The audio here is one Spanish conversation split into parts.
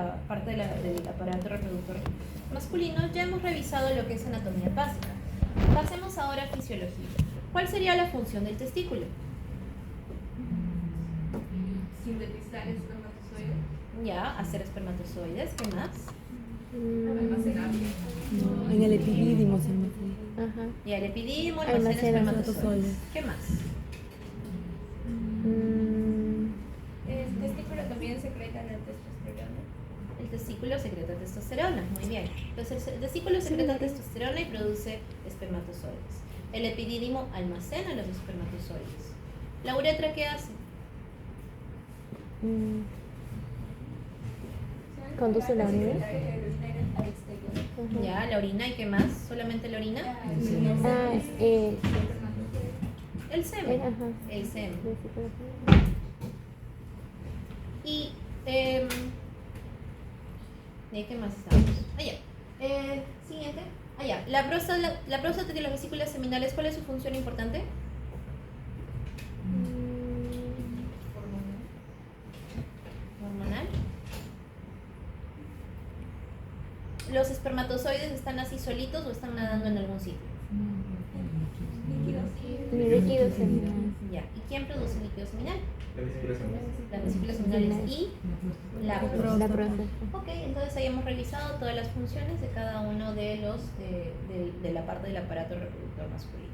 la parte del aparato reproductor masculino, ya hemos revisado lo que es anatomía básica. Pasemos ahora a fisiología. ¿Cuál sería la función del testículo? Sintetizar espermatozoides. Ya, hacer espermatozoides. ¿Qué más? Almacenar. No, en el epidídimo se me fue. Ajá. Y el epidídimo, almacena Almacena espermatozoides. ¿Qué más? El testículo también secreta la testosterona. El testículo secreta testosterona, muy bien. Entonces el testículo secreta testosterona y produce espermatozoides. El epidídimo almacena los espermatozoides. ¿La uretra qué hace? Conduce la orina. Al exterior. Ya, la orina, ¿y qué más? ¿Solamente la orina? Ah, El semen. ajá. El semen. Y, ¿de qué más estamos? Allá. Siguiente. Allá. La próstata y las vesículas seminales, ¿cuál es su función importante? Hormonal. ¿Los espermatozoides están así solitos o están nadando en algún sitio? Líquido seminal. Ya. ¿Y quién produce líquido seminal? La vesícula seminal. Las vesículas seminales y la La próstata. próstata. Ok, entonces ahí hemos revisado todas las funciones de cada uno de los de la parte del aparato reproductor masculino.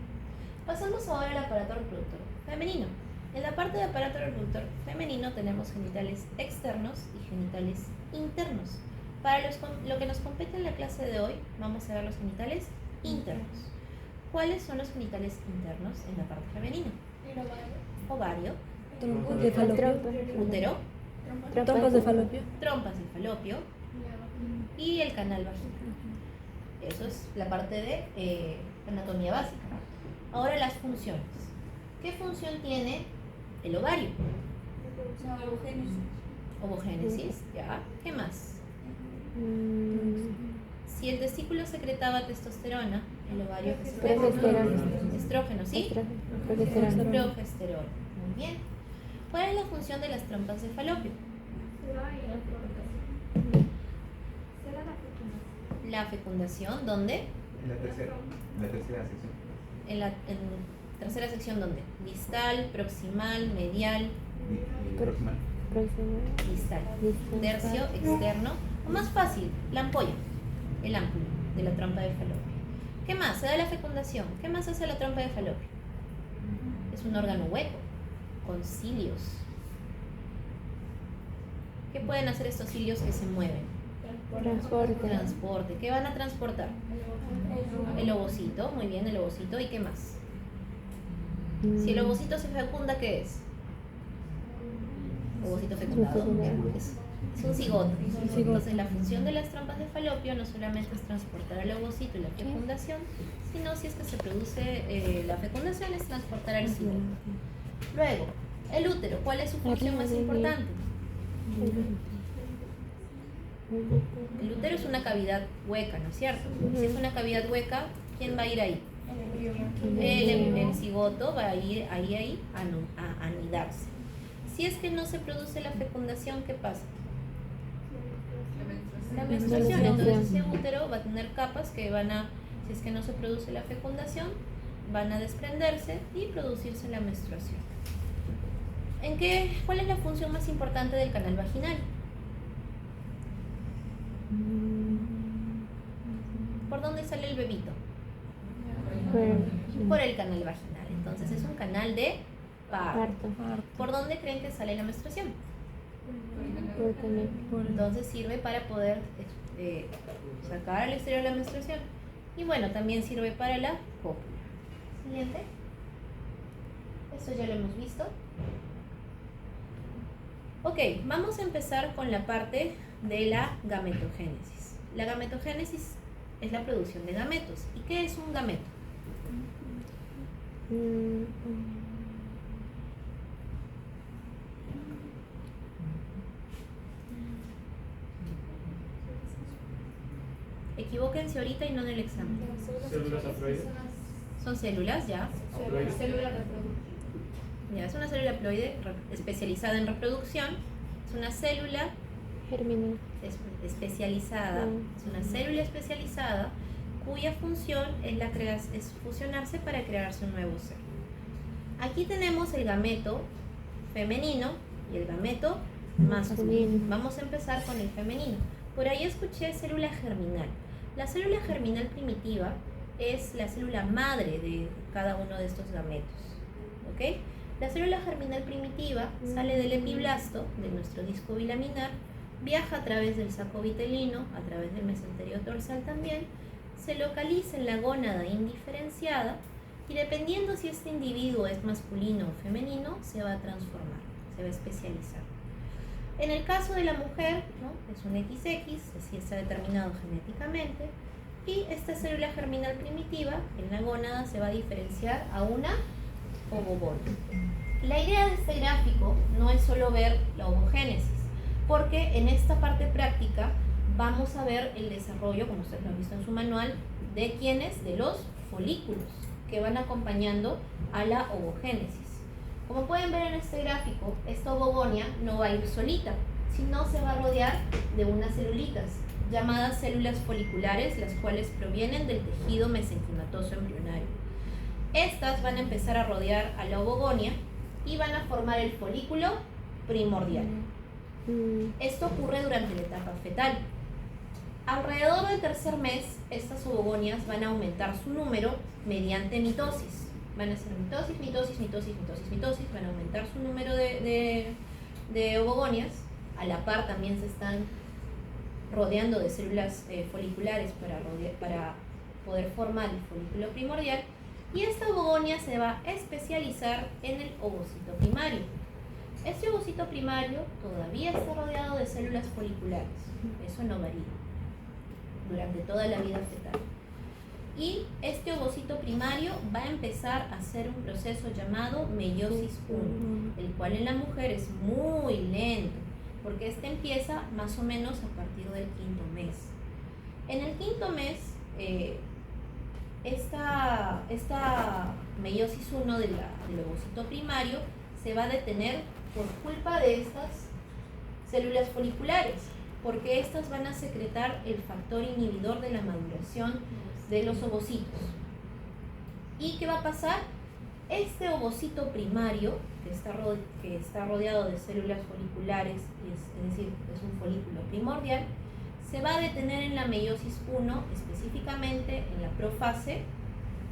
Pasamos ahora al aparato reproductor femenino. En la parte del aparato reproductor femenino tenemos genitales externos y genitales internos. Para lo que nos compete en la clase de hoy, vamos a ver los genitales internos. ¿Cuáles son los genitales internos en la parte femenina? Ovario, Trompas de falopio. útero, Trompas de falopio. trompas de falopio y el canal vaginal. Eso es la parte de anatomía básica. Ahora las funciones. ¿Qué función tiene el ovario? Ovogénesis, ya. ¿Qué más? Si el testículo secretaba testosterona, el ovario que secreta Progesterona. estrógeno, ¿sí? Progesterona. Progesterona. Muy bien. ¿Cuál es la función de las trompas de falopio? La fecundación, ¿dónde? En la tercera sección. En tercera sección, ¿dónde? Distal, proximal, medial, Proximal. distal. Distal. Tercio, externo. O más fácil, la ampolla, el ángulo de la trompa de falopio. ¿Qué más? Se da la fecundación. ¿Qué más hace la trompa de falopio? Es un órgano hueco, con cilios. ¿Qué pueden hacer estos cilios que se mueven? Transporte. ¿Qué van a transportar? El ovocito, muy bien, el ovocito. ¿Y qué más? Si el ovocito se fecunda, ¿qué es? Ovocito fecundado. Es un cigoto. Entonces la función de las trompas de falopio no solamente es transportar el ovocito y la fecundación, sino si es que se produce la fecundación es transportar al cigoto. Luego, el útero, ¿cuál es su función más importante? El útero es una cavidad hueca, ¿no es cierto? Si es una cavidad hueca, ¿quién va a ir ahí? El cigoto va a ir ahí a anidarse. Si es que no se produce la fecundación, ¿qué pasa? La menstruación. Entonces ese útero va a tener capas que van a, si es que no se produce la fecundación, van a desprenderse y producirse la menstruación. ¿Cuál es la función más importante del canal vaginal? ¿Por dónde sale el bebito? Por el canal vaginal. Entonces es un canal de parto. ¿Por dónde creen que sale la menstruación? Entonces sirve para poder sacar al exterior la menstruación. Y bueno, también sirve para la cópula. Siguiente. Esto ya lo hemos visto. Ok, vamos a empezar con la parte de la gametogénesis. La gametogénesis es la producción de gametos. ¿Y qué es un gameto? Equivóquense ahorita y no en el examen. Células haploides. Son células, ya. Célula reproductiva. Ya, es una célula haploide especializada en reproducción. Es una célula Germinal. Es especializada, Mm. es una célula especializada cuya función es fusionarse para crearse un nuevo ser. Aquí tenemos el gameto femenino y el gameto masculino. Masculino. Vamos a empezar con el femenino. Por ahí escuché célula germinal. La célula germinal primitiva es la célula madre de cada uno de estos gametos. ¿Ok? La célula germinal primitiva sale del epiblasto, de nuestro disco bilaminar, viaja a través del saco vitelino, a través del mesenterio dorsal también, se localiza en la gónada indiferenciada y dependiendo si este individuo es masculino o femenino, se va a transformar, se va a especializar. En el caso de la mujer, ¿no? Es un XX, así está determinado genéticamente, y esta célula germinal primitiva en la gónada se va a diferenciar a una ovobonia. La idea de este gráfico no es solo ver la ovogénesis, porque en esta parte práctica vamos a ver el desarrollo, como ustedes lo han visto en su manual, de quiénes, de los folículos que van acompañando a la ovogénesis. Como pueden ver en este gráfico, esta ovogonia no va a ir solita, sino se va a rodear de unas celulitas llamadas células foliculares, las cuales provienen del tejido mesenquimatoso embrionario. Estas van a empezar a rodear a la ovogonia y van a formar el folículo primordial. Esto ocurre durante la etapa fetal. Alrededor del tercer mes, estas ovogonias van a aumentar su número mediante mitosis. Van a hacer mitosis, mitosis, mitosis, mitosis, mitosis. Van a aumentar su número de ovogonias. A la par también se están rodeando de células foliculares para poder formar el folículo primordial. Y esta ovogonia se va a especializar en el ovocito primario. Este ovocito primario todavía está rodeado de células foliculares. Eso no varía durante toda la vida fetal. Y este ovocito primario va a empezar a hacer un proceso llamado meiosis 1, el cual en la mujer es muy lento, porque este empieza más o menos a partir del quinto mes. En el quinto mes, esta meiosis 1 del ovocito primario se va a detener por culpa de estas células foliculares, porque estas van a secretar el factor inhibidor de la maduración de los ovocitos. ¿Y qué va a pasar? Este ovocito primario, que está rodeado de células foliculares, es decir, es un folículo primordial, se va a detener en la meiosis 1, específicamente en la profase,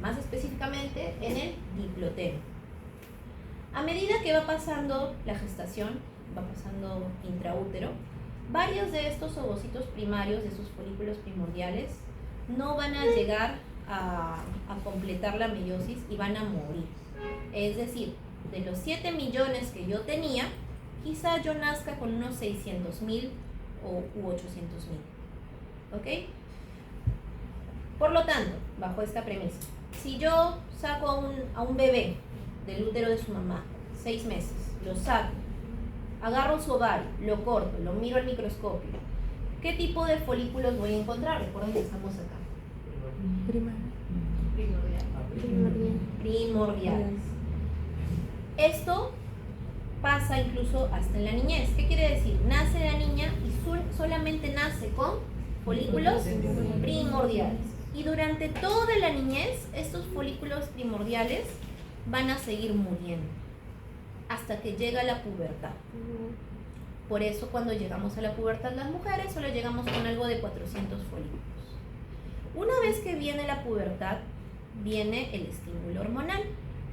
más específicamente en el diploteno. A medida que va pasando la gestación, va pasando intraútero, varios de estos ovocitos primarios, de esos folículos primordiales, no van a llegar a completar la meiosis y van a morir. Es decir, de los 7 millones que yo tenía, quizá yo nazca con unos 600.000 u 800.000. ¿Ok? Por lo tanto, bajo esta premisa, si yo saco a un bebé del útero de su mamá, 6 meses, lo saco, agarro su ovario, lo corto, lo miro al microscopio, ¿qué tipo de folículos voy a encontrar? Recuerden que estamos acá. Primordiales. Esto pasa incluso hasta en la niñez. ¿Qué quiere decir? Nace la niña y solamente nace con folículos primordiales. Y durante toda la niñez, estos folículos primordiales van a seguir muriendo hasta que llega la pubertad. Por eso cuando llegamos a la pubertad las mujeres solo llegamos con algo de 400 folículos. Una vez que viene la pubertad, viene el estímulo hormonal.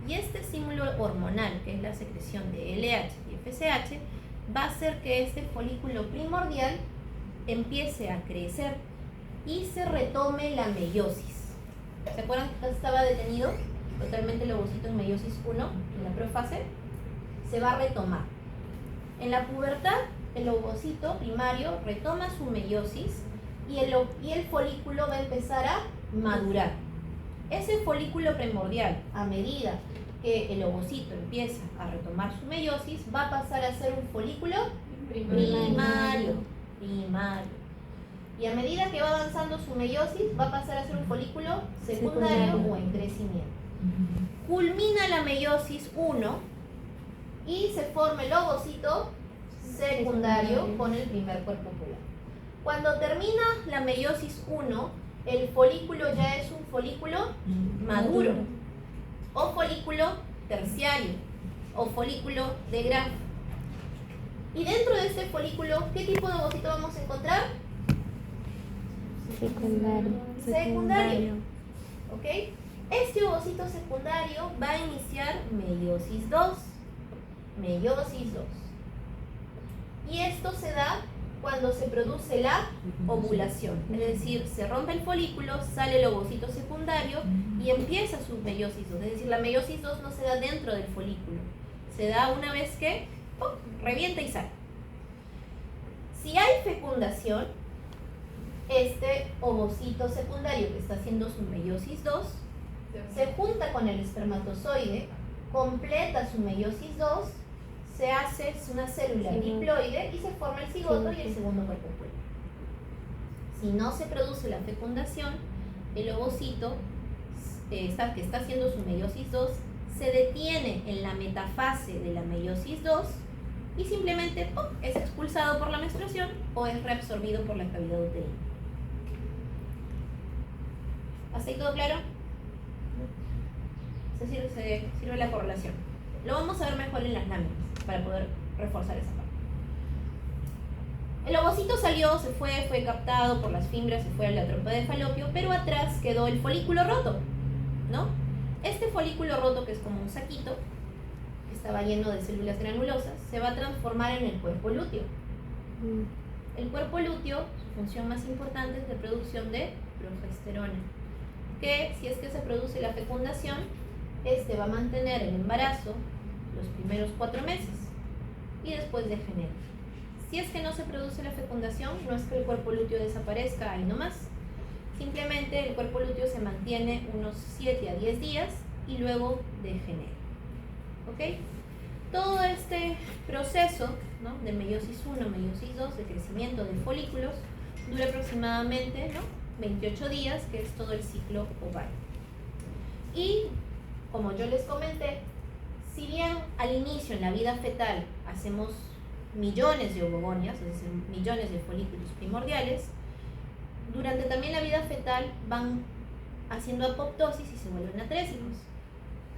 Y este estímulo hormonal, que es la secreción de LH y FSH, va a hacer que este folículo primordial empiece a crecer y se retome la meiosis. ¿Se acuerdan que estaba detenido totalmente el ovocito en meiosis 1, en la profase? Se va a retomar. En la pubertad, el ovocito primario retoma su meiosis y el folículo va a empezar a madurar. Ese folículo primordial, a medida que el ovocito empieza a retomar su meiosis, va a pasar a ser un folículo primario. Y a medida que va avanzando su meiosis, va a pasar a ser un folículo secundario o en crecimiento. Culmina la meiosis 1 y se forma el ovocito secundario con el primer cuerpo polar. Cuando termina la meiosis 1, el folículo ya es un folículo maduro, o folículo terciario, o folículo de Graf. Y dentro de este folículo, ¿qué tipo de ovocito vamos a encontrar? Secundario. Secundario. ¿Ok? Este ovocito secundario va a iniciar meiosis 2. Meiosis 2. Y esto se da cuando se produce la ovulación. Es decir, se rompe el folículo, sale el ovocito secundario y empieza su meiosis 2. Es decir, la meiosis 2 no se da dentro del folículo. Se da una vez que ¡pum!, revienta y sale. Si hay fecundación, este ovocito secundario que está haciendo su meiosis 2 se junta con el espermatozoide, completa su meiosis 2, se hace una célula diploide y se forma el cigoto y el segundo cuerpo polar. Si no se produce la fecundación, el ovocito que está haciendo su meiosis 2 se detiene en la metafase de la meiosis 2 y simplemente ¡pum!, es expulsado por la menstruación o es reabsorbido por la cavidad uterina. ¿Hasta ahí todo claro? Se sirve la correlación. Lo vamos a ver mejor en las láminas para poder reforzar esa parte. El ovocito salió, se fue captado por las fibras, se fue a la trompa de Falopio, pero atrás quedó el folículo roto, ¿no? Este folículo roto, que es como un saquito, que estaba lleno de células granulosas, se va a transformar en el cuerpo lúteo. El cuerpo lúteo, su función más importante es la producción de progesterona, que si es que se produce la fecundación, este va a mantener el embarazo los primeros 4 meses y después degenera. Si es que no se produce la fecundación, no es que el cuerpo lúteo desaparezca ahí nomás, simplemente el cuerpo lúteo se mantiene unos 7 a 10 días y luego degenera. ¿Ok? Todo este proceso, ¿no?, de meiosis 1, meiosis 2, de crecimiento de folículos, dura aproximadamente, ¿no?, 28 días, que es todo el ciclo ovario. Y, como yo les comenté, si bien al inicio en la vida fetal hacemos millones de ovogonias, es decir, millones de folículos primordiales, durante también la vida fetal van haciendo apoptosis y se vuelven atrésicos.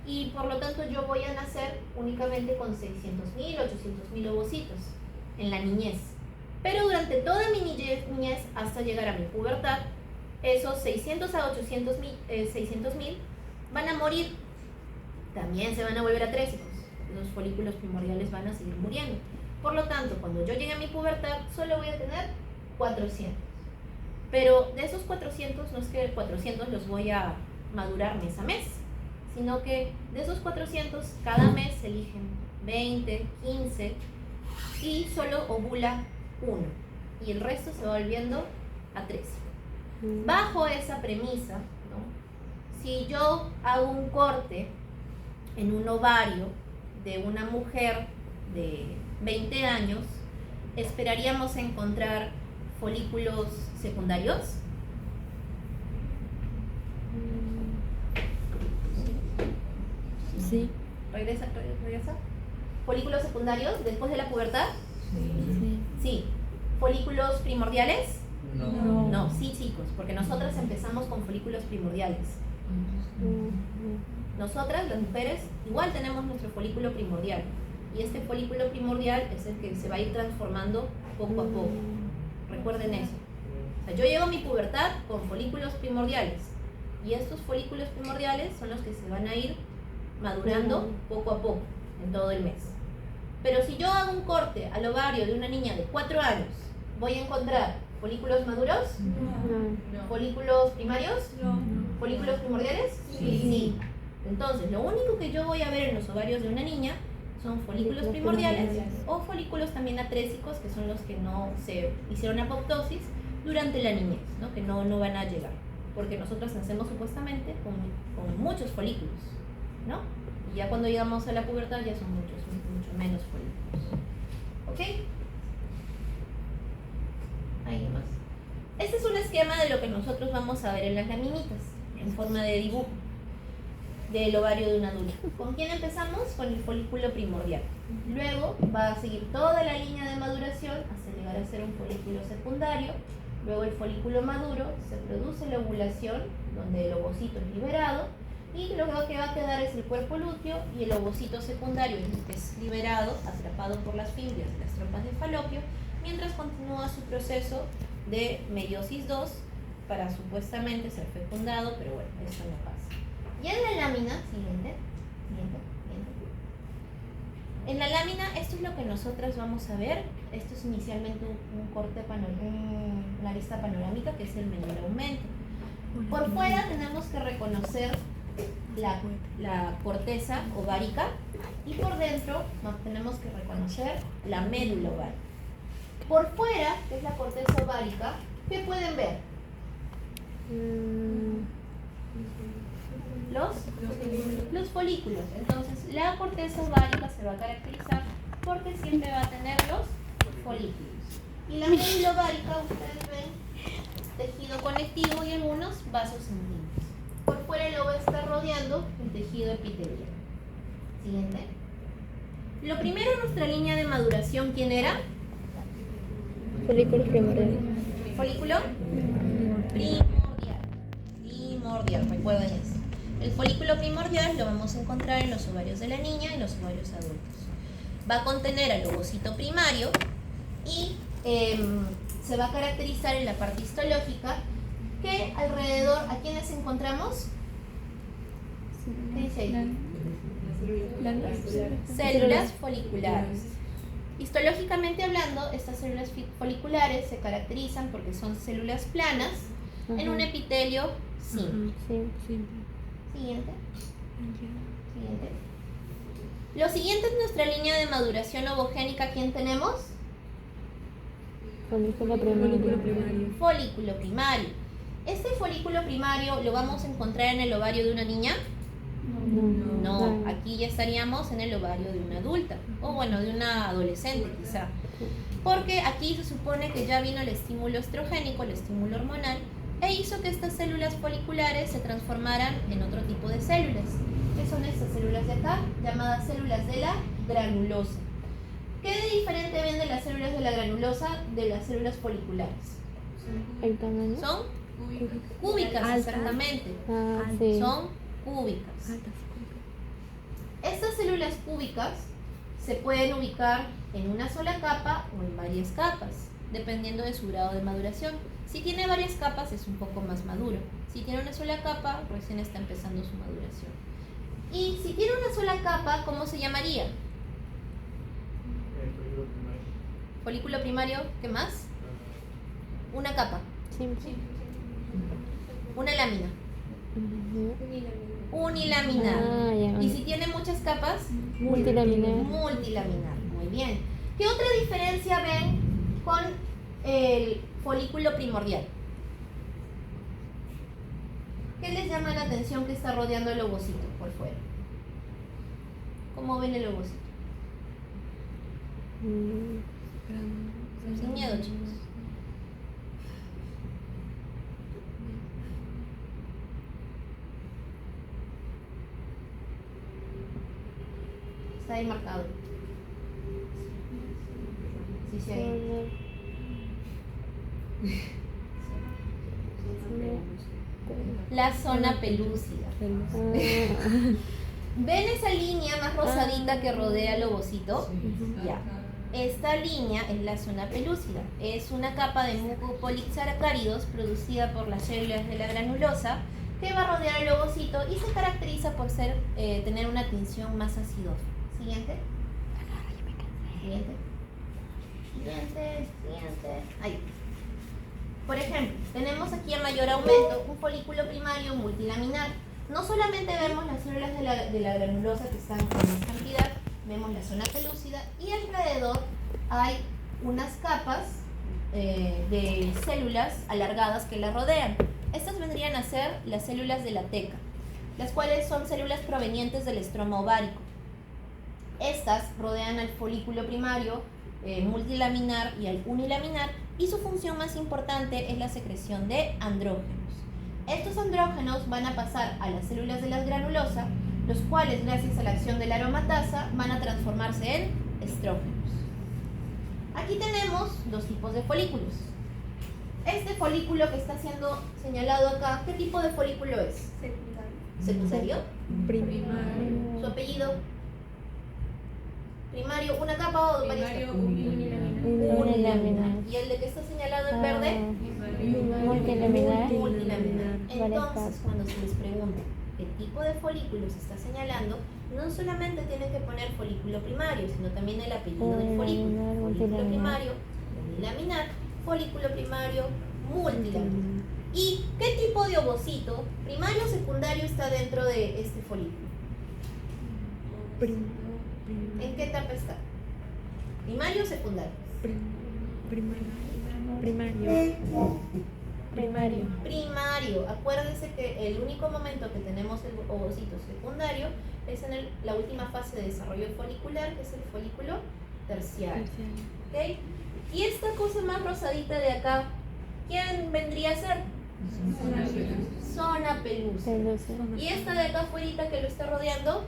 Y por lo tanto yo voy a nacer únicamente con 600.000, 800.000 ovocitos en la niñez. Pero durante toda mi niñez hasta llegar a mi pubertad, esos 600 a 600.000 van a morir. También se van a volver atrésicos. Los folículos primordiales van a seguir muriendo. Por lo tanto, cuando yo llegue a mi pubertad, solo voy a tener 400. Pero de esos 400, no es que 400 los voy a madurar mes a mes, sino que de esos 400, cada mes se eligen 20, 15 y solo ovula uno. Y el resto se va volviendo atrésico. Bajo esa premisa, ¿no?, si yo hago un corte en un ovario de una mujer de 20 años, ¿esperaríamos encontrar folículos secundarios? Sí. ¿Regresa? ¿Folículos secundarios después de la pubertad? Sí. Sí. ¿Folículos primordiales? No. No, sí, chicos, porque nosotras empezamos con folículos primordiales. Nosotras, las mujeres, igual tenemos nuestro folículo primordial. Y este folículo primordial es el que se va a ir transformando poco a poco. Recuerden eso. O sea, yo llego a mi pubertad con folículos primordiales. Y estos folículos primordiales son los que se van a ir madurando poco a poco, en todo el mes. Pero si yo hago un corte al ovario de una niña de 4 años, ¿voy a encontrar folículos maduros? No. ¿Folículos primarios? No. ¿Folículos primordiales? Sí. Entonces, lo único que yo voy a ver en los ovarios de una niña son folículos primordiales o folículos también atrésicos, que son los que no se hicieron apoptosis durante la niñez, ¿no?, que no van a llegar, porque nosotros nacemos supuestamente con muchos folículos, ¿no? Y ya cuando llegamos a la pubertad ya son mucho menos folículos. ¿Ok? Ahí nomás. Este es un esquema de lo que nosotros vamos a ver en las laminitas, en forma de dibujo. del ovario de un adulto. ¿Con quién empezamos? Con el folículo primordial. Luego va a seguir toda la línea de maduración hasta llegar a ser un folículo secundario. Luego el folículo maduro, se produce la ovulación, donde el ovocito es liberado, y lo que va a quedar es el cuerpo lúteo, y el ovocito secundario es el que es liberado, atrapado por las fimbrias de las trompas de Falopio, mientras continúa su proceso de meiosis 2 para supuestamente ser fecundado, pero bueno, eso no pasa. Y en la lámina, siguiente. En la lámina, esto es lo que nosotras vamos a ver. Esto es inicialmente un corte una arista panorámica, que es el menor aumento. Por fuera tenemos que reconocer la corteza ovárica, y por dentro tenemos que reconocer la médula ovárica. Por fuera, que es la corteza ovárica, ¿qué pueden ver? Los folículos. Entonces, la corteza ovárica se va a caracterizar porque siempre va a tener los folículos. Y la médula ovárica, ustedes ven tejido conectivo y algunos vasos sanguíneos. Por fuera lo va a estar rodeando el tejido epitelial. Siguiente. Lo primero en nuestra línea de maduración, ¿quién era? Folículo primordial. Folículo primordial, recuerden eso. El folículo primordial lo vamos a encontrar en los ovarios de la niña y los ovarios adultos. Va a contener al ovocito primario y se va a caracterizar en la parte histológica, que alrededor, ¿a quiénes encontramos? ¿Qué dice ahí? Células foliculares. Histológicamente hablando, estas células foliculares se caracterizan porque son células planas en un epitelio simple. Siguiente. Lo siguiente es nuestra línea de maduración ovogénica. ¿Quién tenemos? Folículo primario. Folículo primario. ¿Este folículo primario lo vamos a encontrar en el ovario de una niña? No, aquí ya estaríamos en el ovario de una adulta, o bueno, de una adolescente quizá. Porque aquí se supone que ya vino el estímulo estrogénico, el estímulo hormonal, e hizo que estas células foliculares se transformaran en otro tipo de células. ¿Qué son estas células de acá? Llamadas células de la granulosa. ¿Qué de diferente ven de las células de la granulosa de las células foliculares? El tamaño. Son cúbicas, exactamente. Sí. Son cúbicas. Estas células cúbicas se pueden ubicar en una sola capa o en varias capas, dependiendo de su grado de maduración. Si tiene varias capas es un poco más maduro. Si tiene una sola capa, recién está empezando su maduración. Y si tiene una sola capa, ¿cómo se llamaría? Folículo primario, ¿qué más? Una capa, Sí. una lámina, unilaminar. Ya. Y si tiene muchas capas, Multilaminar. multilaminar. Muy bien. ¿Qué otra diferencia ven con el folículo primordial? ¿Qué les llama la atención que está rodeando el ovocito por fuera? ¿Cómo ven el ovocito? Sin miedo, chicos. Está ahí marcado. Sí, sí, ahí. La zona pelúcida. ¿Ven esa línea más rosadita que rodea el ovocito? Ya. Esta línea es la zona pelúcida. Es una capa de mucopolisacáridos producida por las células de la granulosa que va a rodear el ovocito y se caracteriza por tener una tinción más acidófila. Siguiente. Siguiente. Ahí. Por ejemplo, tenemos aquí a mayor aumento un folículo primario multilaminar. No solamente vemos las células de la granulosa que están con más cantidad, vemos la zona pelúcida y alrededor hay unas capas de células alargadas que la rodean. Estas vendrían a ser las células de la teca, las cuales son células provenientes del estroma ovárico. Estas rodean al folículo primario multilaminar y al unilaminar, y su función más importante es la secreción de andrógenos. Estos andrógenos van a pasar a las células de la granulosa los cuales gracias a la acción de la aromatasa van a transformarse en estrógenos. Aquí tenemos dos tipos de folículos. Este folículo que está siendo señalado acá, ¿qué tipo de folículo es? ¿Secundario? Primario. ¿Su apellido? ¿Primario, una capa o varias capas? Unilaminar. ¿Y el de que está señalado en verde? Multilaminar. Multilaminar. Varias Entonces, capas. cuando se les pregunta qué tipo de folículo se está señalando, no solamente tienen que poner folículo primario, sino también el apellido del folículo. Unilaminar, Folículo multilaminar. primario, unilaminar, folículo primario, multilaminar. ¿Y qué tipo de ovocito primario o secundario está dentro de este folículo? ¿En qué etapa está? ¿Primario o secundario? Primario. Primario. Acuérdense que el único momento que tenemos el ovocito secundario es en la última fase de desarrollo folicular, que es el folículo terciario. ¿Ok? Y esta cosa más rosadita de acá, ¿quién vendría a ser? Zona pelusa. Pelusa. Y esta de acá afuera que lo está rodeando,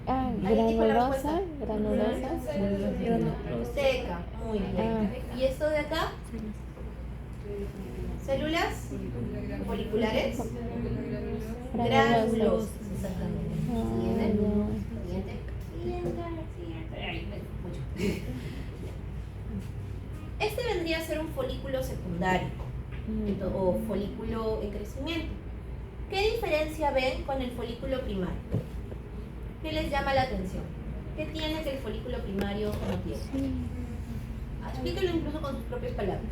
Ahí dijo la Granulosa. respuesta. Granulosa. teca. Muy bien. ¿Y esto de acá? ¿Células foliculares? Granulosas. Exactamente. Siguiente. Siguiente. Ay, mucho. Este vendría a ser un folículo secundario o folículo en crecimiento. ¿Qué diferencia ven con el folículo primario? ¿Qué les llama la atención? ¿Qué tiene que el folículo primario no tiene? Explíquelo incluso con sus propias palabras.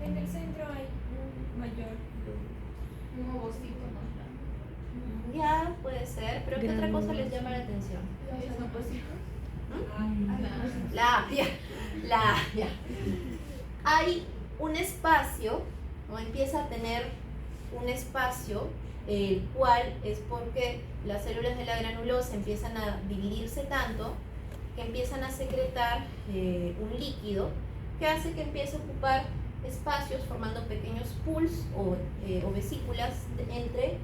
En el centro hay un mayor un ovocito más grande. Ya, puede ser, pero ¿qué otra cosa les llama la atención? Los ovocitos. Ya. Hay un espacio, o empieza a tener un espacio, el cual es porque las células de la granulosa empiezan a dividirse tanto que empiezan a secretar un líquido que hace que empiece a ocupar espacios formando pequeños pools o vesículas entre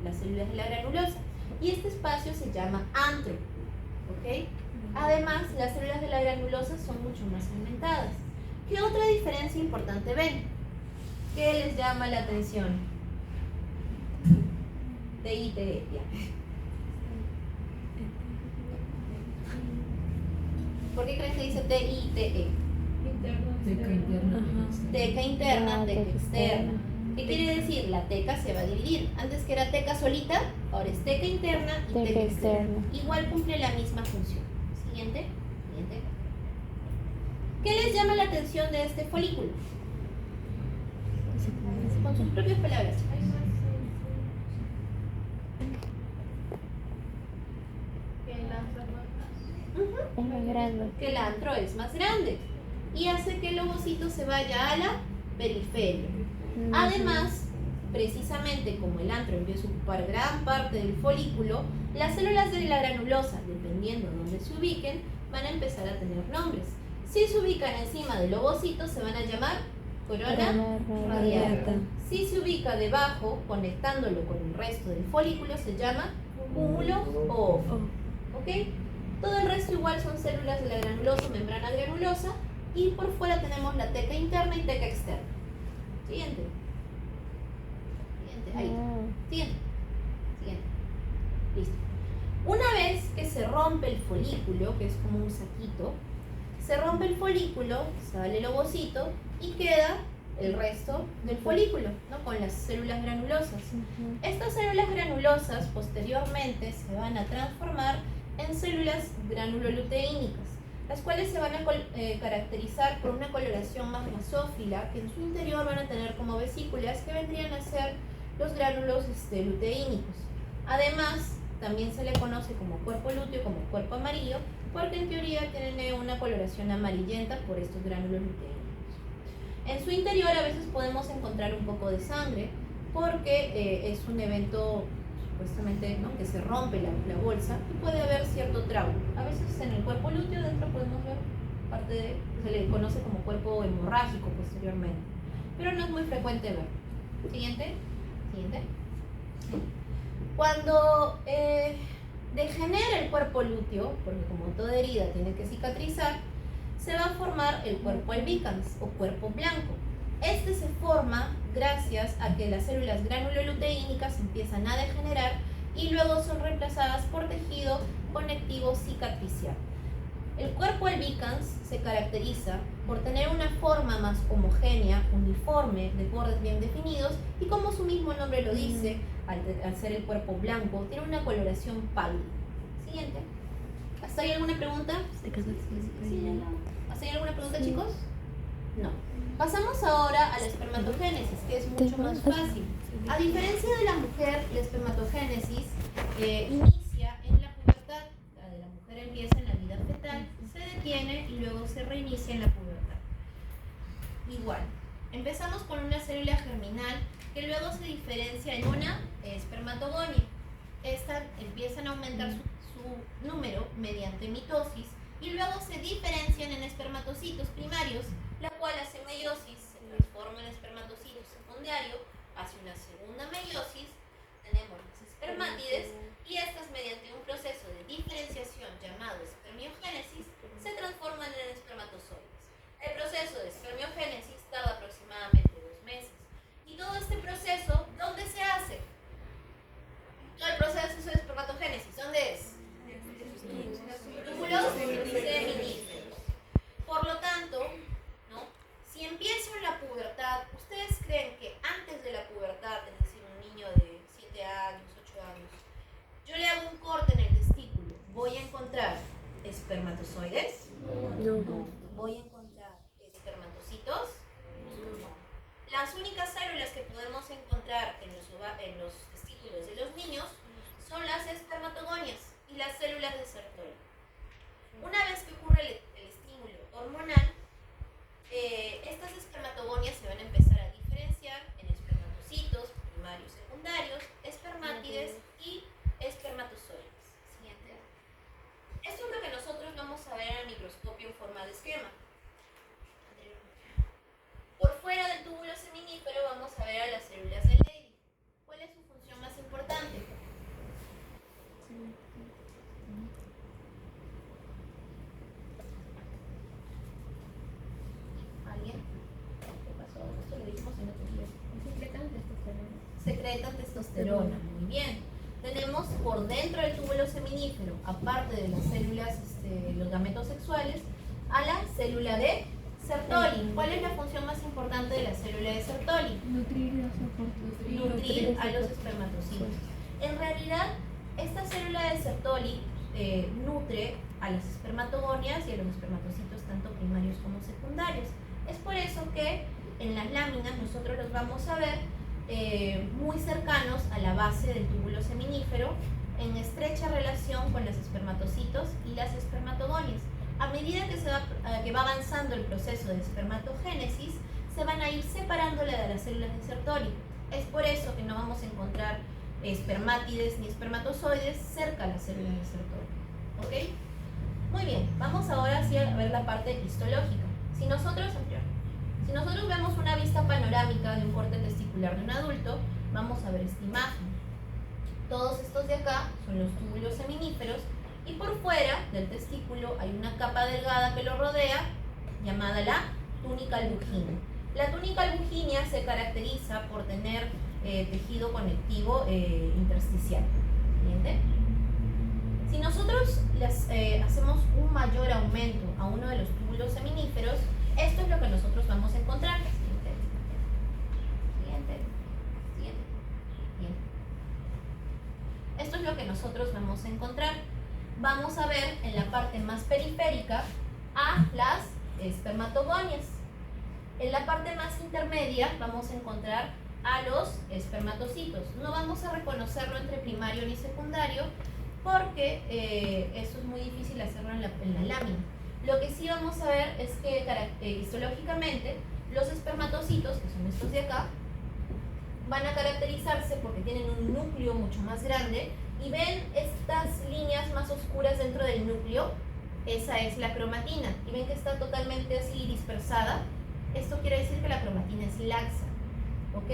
las células de la granulosa. Y este espacio se llama antro. ¿Ok? Además, las células de la granulosa son mucho más segmentadas. ¿Qué otra diferencia importante ven? ¿Qué les llama la atención? TITE, ya. ¿Por qué creen que dice TITE? Teca interna, teca externa. ¿Qué quiere decir? La teca se va a dividir. Antes que era teca solita, ahora es teca interna y teca externa. Igual cumple la misma función. Siguiente. ¿Qué les llama la atención de este folículo? Con sus propias palabras. Es más grande. Que el antro es más grande y hace que el ovocito se vaya a la periferia. Además, precisamente como el antro empieza a ocupar gran parte del folículo, las células de la granulosa, dependiendo de dónde se ubiquen, van a empezar a tener nombres. Si se ubican encima del ovocito, se van a llamar corona radiata. Si se ubica debajo, conectándolo con el resto del folículo, se llama cúmulo o óvulo. ¿Ok? Todo el resto igual son células de la granulosa, membrana granulosa, y por fuera tenemos la teca interna y teca externa. Siguiente. Ahí. Siguiente. Listo. Una vez que se rompe el folículo, que es como un saquito, se rompe el folículo, sale el ovocito y queda el resto del folículo, ¿no? Con las células granulosas. Estas células granulosas posteriormente se van a transformar en células granuloluteínicas, las cuales se van a caracterizar por una coloración más basófila, que en su interior van a tener como vesículas que vendrían a ser los gránulos luteínicos. Además, también se le conoce como cuerpo lúteo, como cuerpo amarillo, porque en teoría tiene una coloración amarillenta por estos gránulos luteínicos. En su interior a veces podemos encontrar un poco de sangre, porque es un evento supuestamente, ¿no?, que se rompe la bolsa y puede haber cierto trauma. A veces en el cuerpo lúteo dentro podemos ver se le conoce como cuerpo hemorrágico posteriormente, pero no es muy frecuente ver. Siguiente. Cuando degenera el cuerpo lúteo, porque como toda herida tiene que cicatrizar, se va a formar el cuerpo albicans o cuerpo blanco. Este se forma gracias a que las células granuloluteínicas empiezan a degenerar y luego son reemplazadas por tejido conectivo cicatricial. El cuerpo albicans se caracteriza por tener una forma más homogénea, uniforme, de bordes bien definidos y, como su mismo nombre lo dice, al ser el cuerpo blanco, tiene una coloración pálida. Siguiente. ¿Hasta ahí alguna pregunta? ¿Hasta ahí alguna pregunta, chicos? No. Pasamos ahora a la espermatogénesis, que es mucho más fácil. A diferencia de la mujer, la espermatogénesis inicia en la pubertad. La de la mujer empieza en la vida fetal, se detiene y luego se reinicia en la pubertad. Igual, empezamos con una célula germinal que luego se diferencia en una espermatogonia. Estas empiezan a aumentar su número mediante mitosis y luego se diferencian en espermatocitos primarios, la cual hace meiosis, se transforma en espermatocito secundario, hace una segunda meiosis, tenemos las espermátides y estas, mediante un proceso de diferenciación llamado espermiogénesis, se transforman en espermatozoides. El proceso de espermiogénesis tarda aproximadamente 2 meses. Y todo este proceso, ¿dónde se hace? Todo el proceso de espermatogénesis, ¿dónde es? Túbulos seminíferos. Por lo tanto, ¿no? Si empiezo en la pubertad, ¿ustedes creen que antes de la pubertad, es decir, un niño de 7 años, 8 años, yo le hago un corte en el testículo, voy a encontrar espermatozoides? No. ¿Voy a encontrar espermatocitos? No. Las únicas células que podemos encontrar en los testículos de los niños son las espermatogonias y las células de Sertoli. Una vez que ocurre el estímulo hormonal, estas espermatogonias se van a empezar a diferenciar en espermatocitos primarios, secundarios, espermátides y espermatozoides. Siguiente. Esto es lo que nosotros vamos a ver en el microscopio en forma de esquema. Por fuera del túbulo seminífero vamos a ver a las células de Leydig. ¿Cuál es su función más importante? ¿Alguien? ¿Qué pasó? Esto lo dijimos en otro video. Secretan testosterona. Muy bien. Tenemos por dentro del túbulo seminífero, aparte de las células, los gametos sexuales, a la célula de Sertoli. ¿Cuál es la función más importante de la célula de Sertoli? Nutrir a los espermatocitos. En realidad, esta célula de Sertoli nutre a las espermatogonias y a los espermatocitos tanto primarios como secundarios. Es por eso que en las láminas nosotros los vamos a ver muy cercanos a la base del túbulo seminífero, en estrecha relación con los espermatocitos y las espermatogonias. A medida que va avanzando el proceso de espermatogénesis, se van a ir separando de las células de Sertoli. Es por eso que no vamos a encontrar espermátides ni espermatozoides cerca a las células de Sertoli. ¿Ok? Muy bien, vamos ahora sí a ver la parte histológica. Si nosotros vemos una vista panorámica de un corte testicular de un adulto, vamos a ver esta imagen. Todos estos de acá son los túbulos seminíferos y por fuera del testículo hay una capa delgada que lo rodea llamada la túnica albuginea. La túnica albuginea se caracteriza por tener tejido conectivo intersticial. ¿Entiende? Si nosotros hacemos un mayor aumento a uno de los túbulos seminíferos, esto es lo que nosotros vamos a encontrar. Siguiente. Esto es lo que nosotros vamos a encontrar. Vamos a ver en la parte más periférica a las espermatogonias. En la parte más intermedia vamos a encontrar a los espermatocitos. No vamos a reconocerlo entre primario ni secundario porque eso es muy difícil hacerlo en la lámina. Lo que sí vamos a ver es que histológicamente los espermatocitos, que son estos de acá, van a caracterizarse porque tienen un núcleo mucho más grande y ven estas líneas más oscuras dentro del núcleo. esa es la cromatina. Y ven que está totalmente así dispersada. Esto quiere decir que la cromatina es laxa. ¿Ok?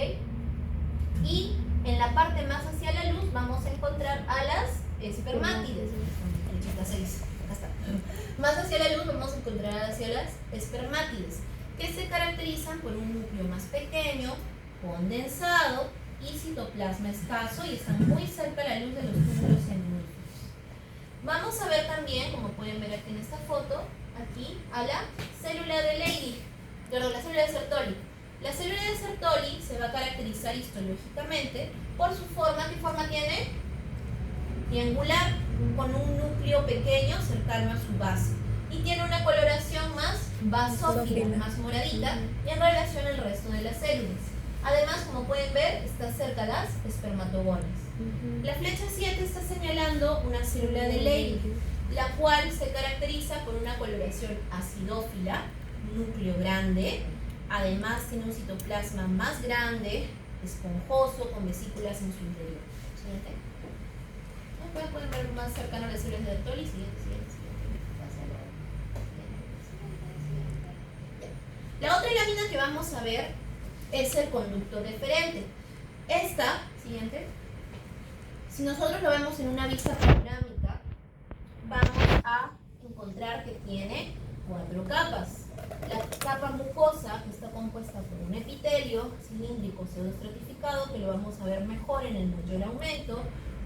Y en la parte más hacia la luz vamos a encontrar a las espermátides. Acá está. Más hacia la luz vamos a encontrar hacia las espermátides, que se caracterizan por un núcleo más pequeño, condensado y citoplasma escaso, y están muy cerca a la luz de los túbulos seminíferos. Vamos a ver también, como pueden ver aquí en esta foto, aquí a la célula de Leydig, perdón, la célula de Sertoli. La célula de Sertoli se va a caracterizar histológicamente por su forma. ¿Qué forma tiene? Triangular, con un núcleo pequeño cercano a su base. Y tiene una coloración más basófila, más moradita, en relación al resto de las células. Además, como pueden ver, está cerca a las espermatogonas. La flecha 7 está señalando una célula de Leydig, la cual se caracteriza por una coloración acidófila, núcleo grande. Además tiene un citoplasma más grande, esponjoso, con vesículas en su interior. Siguiente. Pueden ver más cercano a las células de Sertoli. Siguiente. La otra lámina que vamos a ver es el conducto deferente. Esta, siguiente, si nosotros lo vemos en una vista panorámica, vamos a encontrar que tiene 4 capas. La capa mucosa, que está compuesta por un epitelio cilíndrico pseudoestratificado, que lo vamos a ver mejor en el mayor aumento.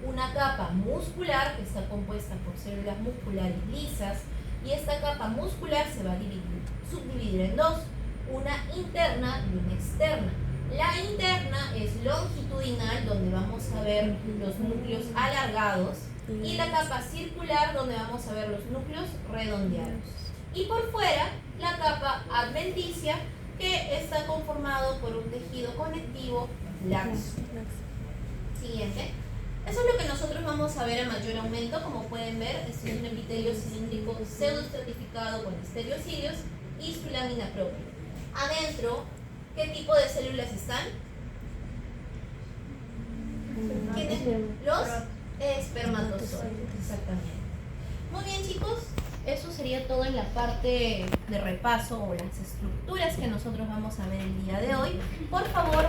Una capa muscular, que está compuesta por células musculares lisas, y esta capa muscular se va a subdividir en dos, una interna y una externa. La interna es longitudinal, donde vamos a ver los núcleos alargados, y la capa circular, donde vamos a ver los núcleos redondeados. Y por fuera, la capa adventicia, que está conformado por un tejido conectivo laxo. Siguiente. Eso es lo que nosotros vamos a ver a mayor aumento. Como pueden ver, este es un epitelio cilíndrico pseudoestratificado con estereocilios y su lámina propia. Adentro, ¿qué tipo de células están? ¿Quiénes? Los espermatozoides, exactamente. Muy bien, chicos, eso sería todo en la parte de repaso o las estructuras que nosotros vamos a ver el día de hoy. Por favor,